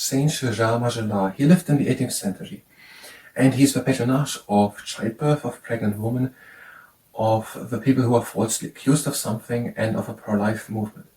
Saint Gerard Majella. He lived in the 18th century, and he's the patronage of childbirth, of pregnant women, of the people who are falsely accused of something, and of a pro-life movement.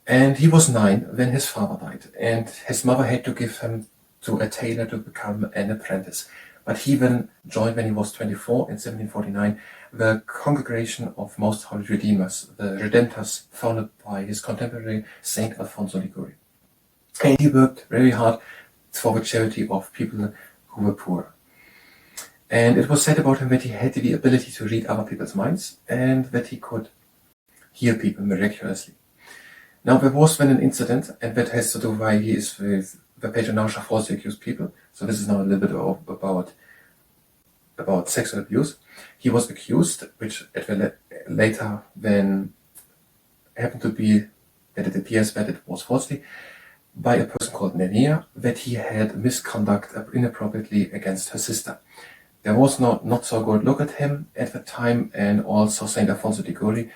And he was 9 when his father died, and his mother had to give him to a tailor to become an apprentice. But he then joined, when he was 24 in 1749, the Congregation of Most Holy Redeemers, the Redemptors, founded by his contemporary Saint Alfonso Liguori. And he worked very hard for the charity of people who were poor. And it was said about him that he had the ability to read other people's minds, and that he could heal people miraculously. Now, there was then an incident, and that has to do why he is with the patronage of falsely accused people. So this is now a little bit about sexual abuse. He was accused, which later then happened to be that it appears that it was falsely, by a person called Nenea, that he had misconduct inappropriately against her sister. There was not so good look at him at the time, and also Saint Alfonso Liguori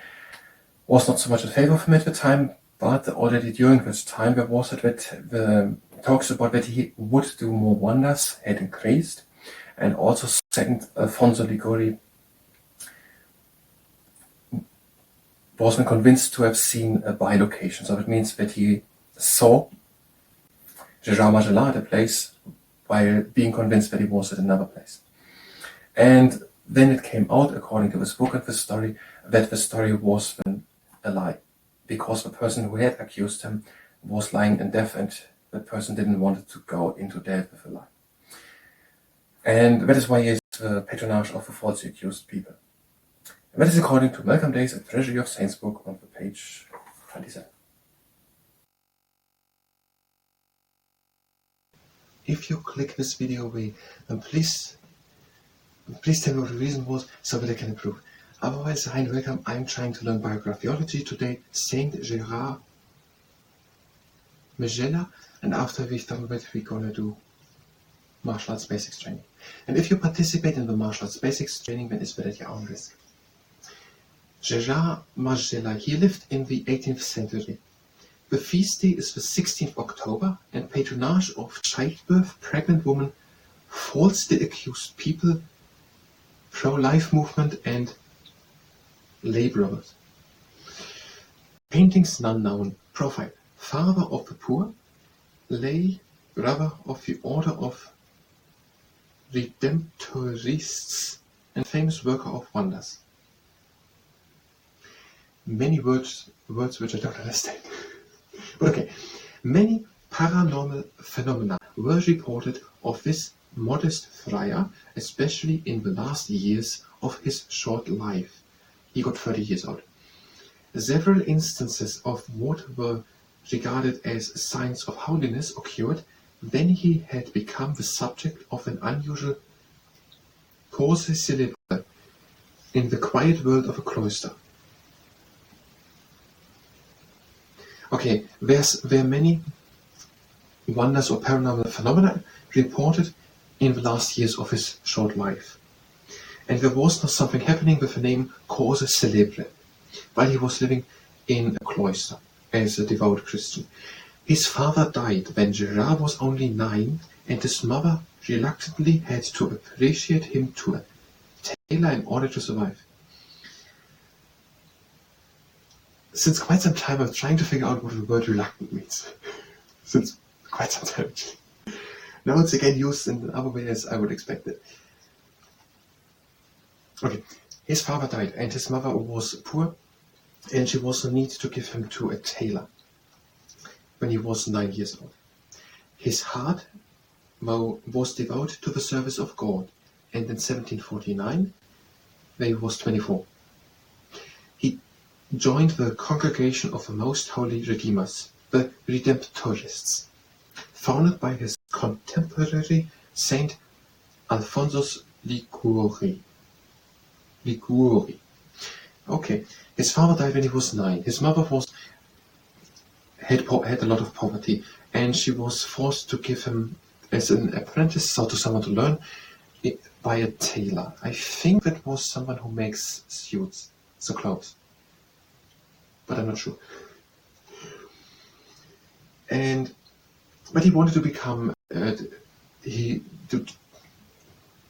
was not so much in favor of him at the time. But already during this time, there was that the talks about that he would do more wonders had increased, and also Saint Alfonso Liguori wasn't convinced to have seen a bilocation. So it means that he saw Gerard Majella at a place while being convinced that he was at another place. And then it came out, according to this book and this story, that the story was then a lie, because the person who had accused him was lying in death, and the person didn't want to go into death with a lie. And that is why he is the patronage of the falsely accused people. And that is according to Malcolm Day's A Treasury of Saints book on the page 27. If you click this video away, then please tell me what the reason was, so that I can improve. Otherwise, hi and welcome. I'm trying to learn Biographyology today, Saint Gerard Majella, and after we've done that, we're gonna do martial arts basics training. And if you participate in the martial arts basics training, then it's at your own risk. Gerard Majella, he lived in the 18th century. The feast day is the 16th October, and patronage of childbirth, pregnant women, falsely accused people, pro-life movement, and laborers. Paintings none known. Profile: father of the poor, lay brother of the order of Redemptorists, and famous worker of wonders. Many words which I don't understand. But okay, many paranormal phenomena were reported of this modest friar, especially in the last years of his short life. He got 30 years old. Several instances of what were regarded as signs of holiness occurred when he had become the subject of an unusual cause célèbre in the quiet world of a cloister. Okay, there are many wonders or paranormal phenomena reported in the last years of his short life. And there was not something happening with the name cause célèbre while he was living in a cloister as a devout Christian. His father died when Gerard was only 9, and his mother reluctantly had to appreciate him to a tailor in order to survive. Since quite some time, I'm trying to figure out what the word reluctant means. Since quite some time. Now it's again used in other ways as I would expect it. Okay, his father died, and his mother was poor, and she was in need to give him to a tailor when he was 9 years old. His heart was devout to the service of God, and in 1749, when he was 24, he joined the Congregation of the Most Holy Redeemers, the Redemptorists, founded by his contemporary Saint Alfonso Liguori. Okay, his father died when he was 9. His mother had a lot of poverty, and she was forced to give him as an apprentice, so to someone to learn, by a tailor. I think that was someone who makes suits, so clothes, but I'm not sure. And But he wanted to become he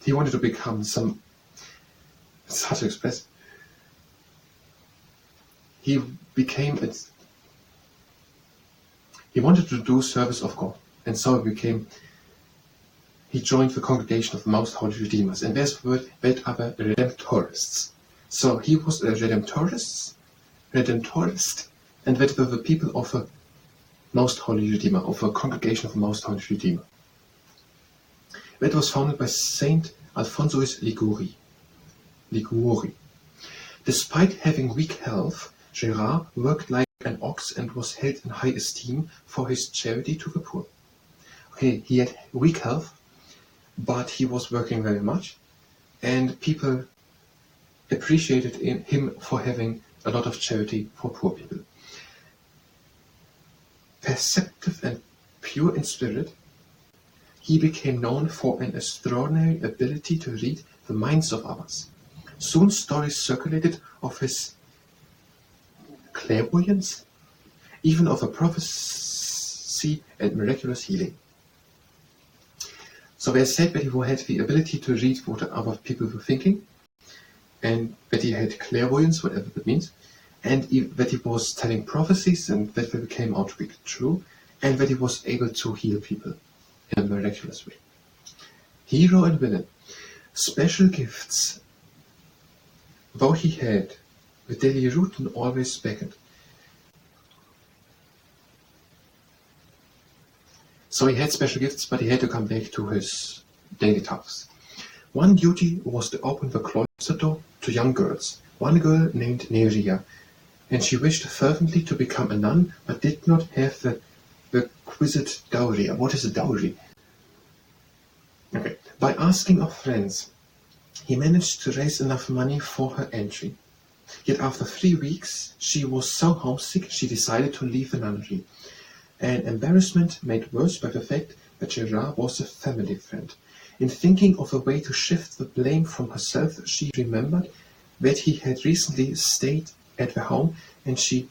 wanted to become some. It's hard to express. He became a. He wanted to do service of God, and so he joined the congregation of the Most Holy Redeemers, and there's the word, that are the Redemptorists. So he was a Redemptorist, and that were the people of the Most Holy Redeemer, of a congregation of the Most Holy Redeemer. That was founded by Saint Alphonsus Liguori. Despite having weak health, Gerard worked like an ox and was held in high esteem for his charity to the poor. Okay, he had weak health, but he was working very much, and people appreciated him for having a lot of charity for poor people. Perceptive and pure in spirit, he became known for an extraordinary ability to read the minds of others. Soon stories circulated of his clairvoyance, even of a prophecy and miraculous healing. So they said that he had the ability to read what other people were thinking, and that he had clairvoyance, whatever that means, and that he was telling prophecies and that they came out to be true, and that he was able to heal people in a miraculous way. Hero and villain. Special gifts. Though he had, the daily routine always beckoned. So he had special gifts, but he had to come back to his daily tasks. One duty was to open the cloister door to young girls. One girl named Neria, and she wished fervently to become a nun, but did not have the requisite dowry. What is a dowry? Okay. By asking of friends, he managed to raise enough money for her entry. Yet after 3 weeks, she was so homesick she decided to leave the nunnery. An embarrassment made worse by the fact that Gerard was a family friend. In thinking of a way to shift the blame from herself, she remembered that he had recently stayed at the home, and she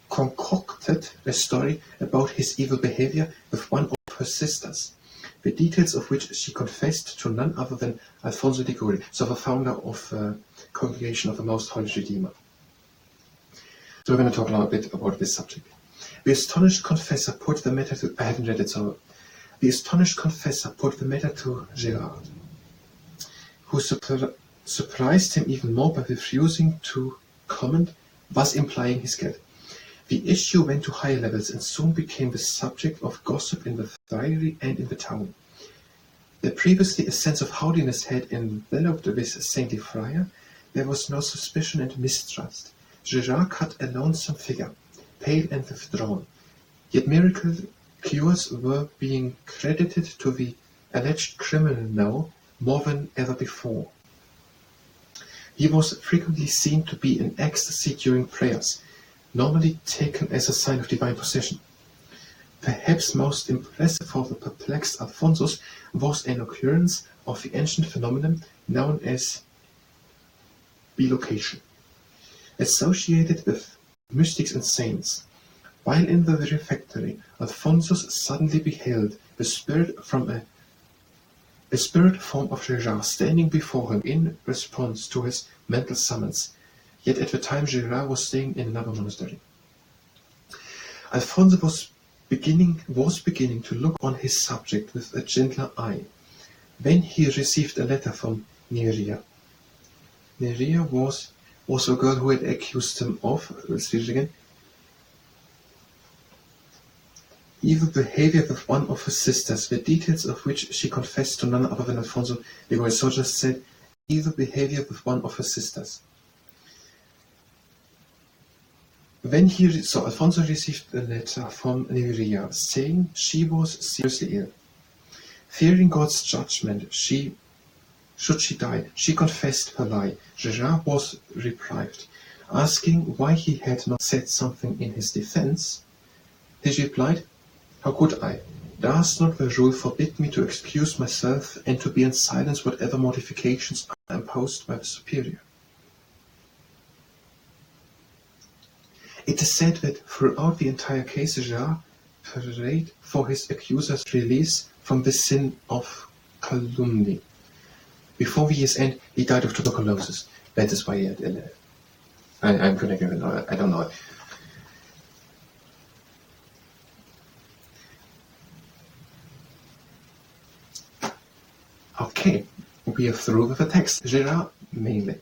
concocted a story about his evil behavior with one of her sisters, the details of which she confessed to none other than Alphonsus Liguori, so the founder of the Congregation of the Most Holy Redeemer. So we're going to talk a little bit about this subject. The astonished confessor put the matter to... I haven't read it, so... The astonished confessor put the matter to Gerard, who surprised him even more by refusing to comment, thus implying his guilt. The issue went to higher levels and soon became the subject of gossip in the friary and in the town. There previously a sense of haughtiness had enveloped this saintly friar, there was no suspicion and mistrust. Gerard cut a lonesome figure, pale and withdrawn, yet miracle cures were being credited to the alleged criminal now more than ever before. He was frequently seen to be in ecstasy during prayers, normally taken as a sign of divine possession. Perhaps most impressive for the perplexed Alphonsus was an occurrence of the ancient phenomenon known as bilocation, associated with mystics and saints. While in the refectory, Alphonsus suddenly beheld the spirit from a spirit form of Gerard standing before him in response to his mental summons. Yet at the time Gerard was staying in another monastery. Alphonsus was beginning to look on his subject with a gentler eye. Then he received a letter from Neria. Neria was a girl who had accused him of, let's read it again, evil behavior with one of her sisters, the details of which she confessed to none other than Alphonsus Liguori. So just said, evil behavior with one of her sisters. So Alphonsus received a letter from Neria saying she was seriously ill. Fearing God's judgment, should she die, she confessed her lie. Gerard was reproved. Asking why he had not said something in his defense, he replied, "How could I? Does not the rule forbid me to excuse myself and to be in silence whatever mortifications are imposed by the superior?" It is said that throughout the entire case, Gerard prayed for his accuser's release from the sin of calumny. Before the year's end, he died of tuberculosis. That is why he had illness. I'm gonna give it. I don't know. Okay, we are through with the text. Gerard mainly.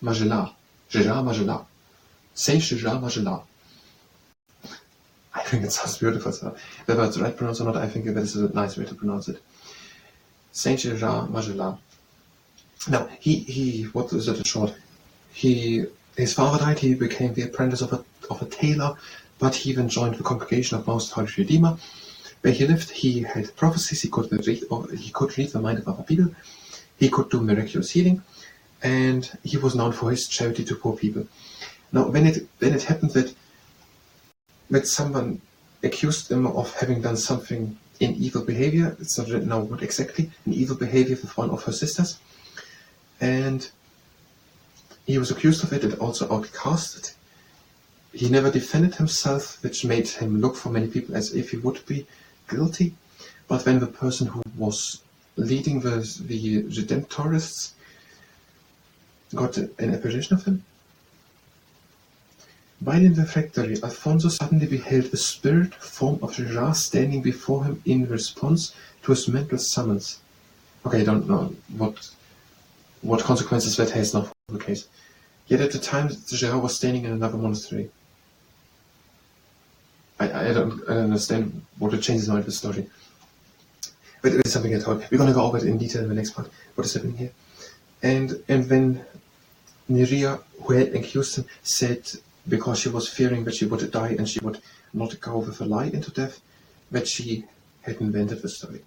Majella. Gerard Majella. Saint Gerard Majella. I think it sounds beautiful. So whether it's right pronounced or not, I think that is a nice way to pronounce it. Saint Gerard Majella. Now, what is it in short? His father died, he became the apprentice of a tailor, but he then joined the congregation of Most Holy Redeemer. Where he lived, he had prophecies, he could read the mind of other people, he could do miraculous healing, and he was known for his charity to poor people. Now, when it happened that someone accused him of having done something in evil behavior, it's not written now what exactly, in evil behavior with one of her sisters, and he was accused of it and also outcasted. He never defended himself, which made him look for many people as if he would be guilty. But when the person who was leading the Redemptorists got an apparition of him, while in the factory, Alfonso suddenly beheld the spirit form of Gerard standing before him in response to his mental summons. Okay, I don't know what consequences that has now for the case. Yet at the time, Gerard was standing in another monastery. I don't understand what it changes now in the story. But it is something I thought. We're going to go over it in detail in the next part, what is happening here. And when Nerea, who had accused him, said, because she was fearing that she would die and she would not go with a lie into death, that she had invented the story.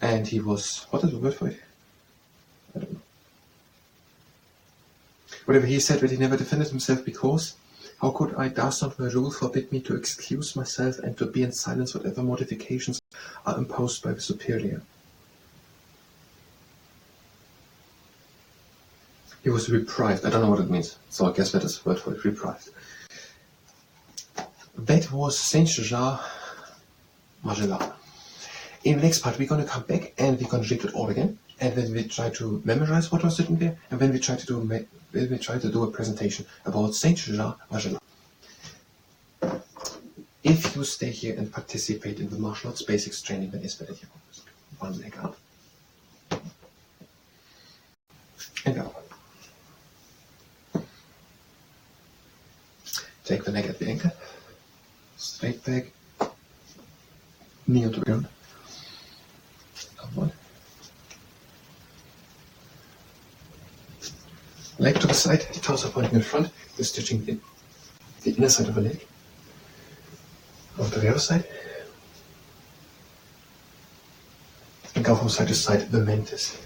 And he was, what is the word for it? I don't know. Whatever, he said that he never defended himself because, how could I? Does not my rule forbid me to excuse myself and to be in silence whatever mortifications are imposed by the superior? He was reprived. I don't know what it means, so I guess that is the word for it, reprived. That was Saint Gerard Majella. In the next part, we're going to come back and we're going to read it all again, and then we try to memorize what was written there, and then we try to do a presentation about Saint Gerard Majella. If you stay here and participate in the martial arts basics training, then is better. One leg up and go. Take the leg at the ankle, straight back, knee onto the ground. Upward. Leg to the side, torso pointing in front, you're stitching in the inner side of the leg. Go to the other side. And go from side to side, the mantis.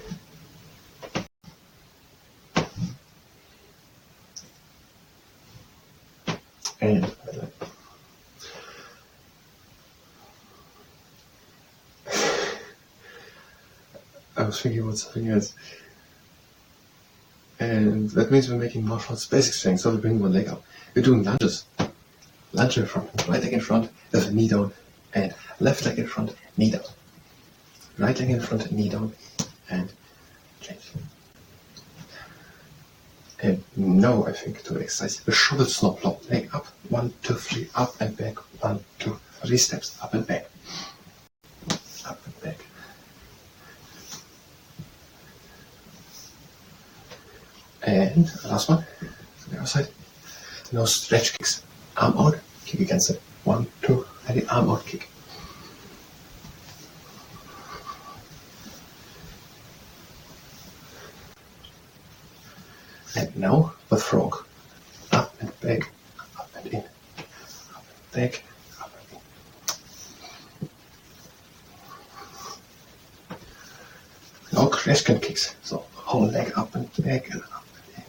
And I was thinking about something else. And that means we're making martial arts basic strength, so we're bringing one leg up. We're doing lunges. Lunge in front, right leg in front, with a knee down, and left leg in front, knee down. Right leg in front, knee down, and change. And now I think to exercise the shovel snop plop. Leg up, 1, 2, 3, up and back, 1, 2, 3 steps, up and back. Up and back. And last one, to the other side. Now stretch kicks. Arm out, kick against it. 1, 2, and the arm out kick. And now the frog. Up and back, up and in. Up and back, up and in. Now Crescent kicks. So whole leg up and back and up and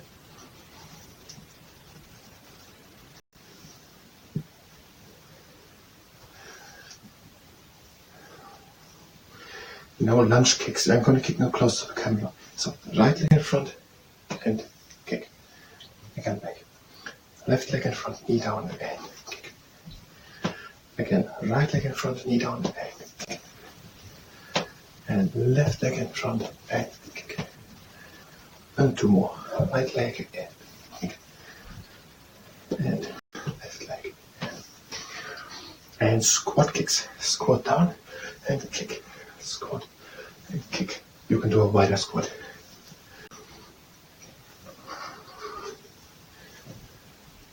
in. Now lunge kicks. I'm going to kick now close to the camera. So right leg in front and kick. Again back. left leg in front, knee down, and kick. Again, right leg in front, knee down, and kick. And left leg in front, and kick. And 2 more. Right leg and kick. And left leg. And squat kicks. Squat down and kick. Squat and kick. You can do a wider squat.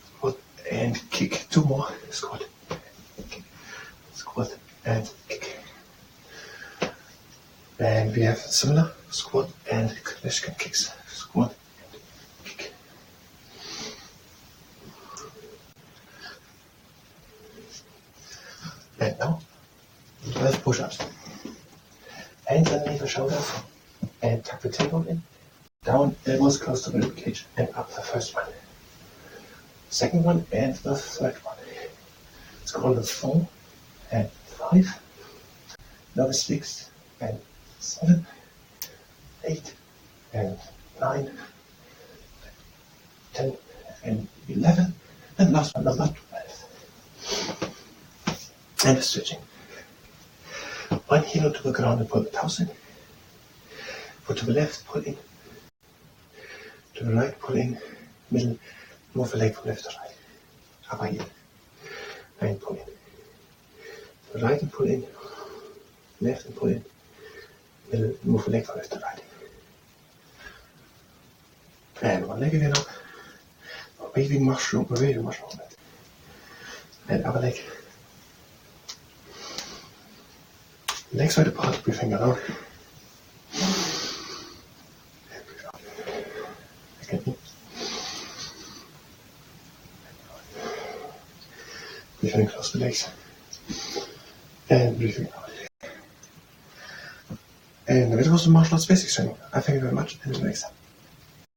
Squat and kick. 2 more. Squat. Kick. Squat and kick. And we have similar squat and Michigan kicks. Squat and kick. And now 12 push-ups. Hands underneath the shoulders and tuck the tailbone in. Down, elbows close to the rib cage and up the first one. Second one and the third one. It's called a 4 and 5. Now 6 and 7, 8 and 9, 10 and 11, and last one, number 12. And stretching. One heel to the ground and pull the toes in. Foot to the left, pull in. To the right, pull in. Middle, move the leg from left to right. Upper heel. And pull in. To the right and pull in. Left and pull in. Middle, move the leg from left to right. And one leg again up. Waving mushroom. And upper leg. Legs wide apart, breathing down. And breathe out. Again in. Breathing close the legs. And breathing out. And that was the martial arts basics training. I thank you very much and until next time.